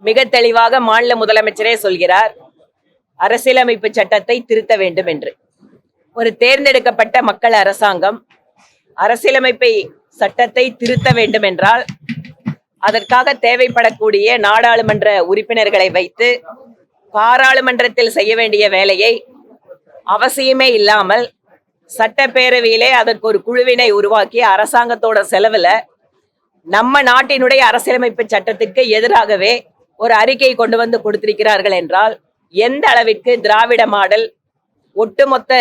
மிக தெளிவாக மாநில முதலமைச்சரே சொல்கிறார், அரசியலமைப்பு சட்டத்தை திருத்த வேண்டும் என்று. ஒரு தேர்ந்தெடுக்கப்பட்ட மக்கள் அரசாங்கம் அரசியலமைப்பை சட்டத்தை திருத்த வேண்டும் என்றால் அதற்காக தேவைப்படக்கூடிய நாடாளுமன்ற உறுப்பினர்களை வைத்து பாராளுமன்றத்தில் செய்ய வேண்டிய வேலையை அவசியமே இல்லாமல் சட்டப்பேரவையிலே அதற்கு ஒரு குழுவினை உருவாக்கி அரசாங்கத்தோட செலவுல நம்ம நாட்டினுடைய அரசியலமைப்பு சட்டத்துக்கு எதிராகவே ஒரு அறிக்கை கொண்டு வந்து கொடுத்திருக்கிறார்கள் என்றால் எந்த அளவிற்கு திராவிட மாடல் ஒட்டுமொத்த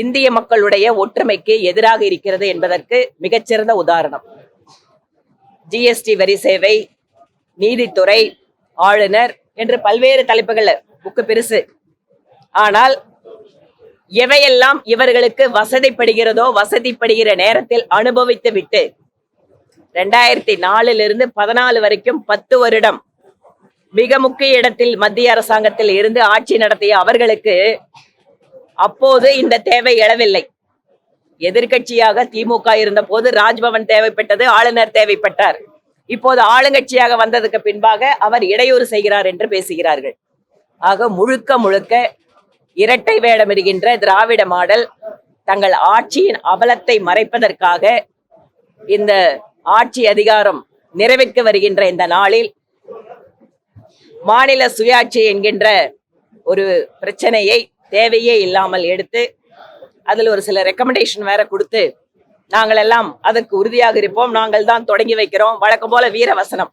இந்திய மக்களுடைய ஒற்றுமைக்கு எதிராக இருக்கிறது என்பதற்கு மிகச்சிறந்த உதாரணம். ஜிஎஸ்டி வரி சேவை, நீதித்துறை, ஆளுநர் என்று பல்வேறு தலைப்புகள் புக்கு பெருசு. ஆனால் எவையெல்லாம் இவர்களுக்கு வசதிப்படுகிறதோ வசதிப்படுகிற நேரத்தில் அனுபவித்து விட்டு 2004 14 வரைக்கும் 10 வருடம் மிக முக்கிய இடத்தில் மத்திய அரசாங்கத்தில் இருந்து ஆட்சி நடத்திய அவர்களுக்கு அப்போது இந்த தேவை எழவில்லை. எதிர்கட்சியாக திமுக இருந்த போது ராஜ்பவன் தேவைப்பட்டது, ஆளுநர் தேவைப்பட்டார். இப்போது ஆளுங்கட்சியாக வந்ததுக்கு பின்பாக அவர் இடையூறு செய்கிறார் என்று பேசுகிறார்கள். ஆக முழுக்க முழுக்க இரட்டை வேடமிடுகின்ற திராவிட மாடல் தங்கள் ஆட்சியின் அவலத்தை மறைப்பதற்காக இந்த ஆட்சி அதிகாரம் நிறைவேற்ற வருகின்ற இந்த நாளில் மாநில சுயாட்சி என்கின்ற ஒரு பிரச்சனையை தேவையே இல்லாமல் எடுத்து அதில் ஒரு சில ரெக்கமெண்டேஷன் வேற கொடுத்து நாங்கள் எல்லாம் அதற்கு உறுதியாக இருப்போம், நாங்கள் தான் தொடங்கி வைக்கிறோம், வழக்கம் போல வீரவசனம்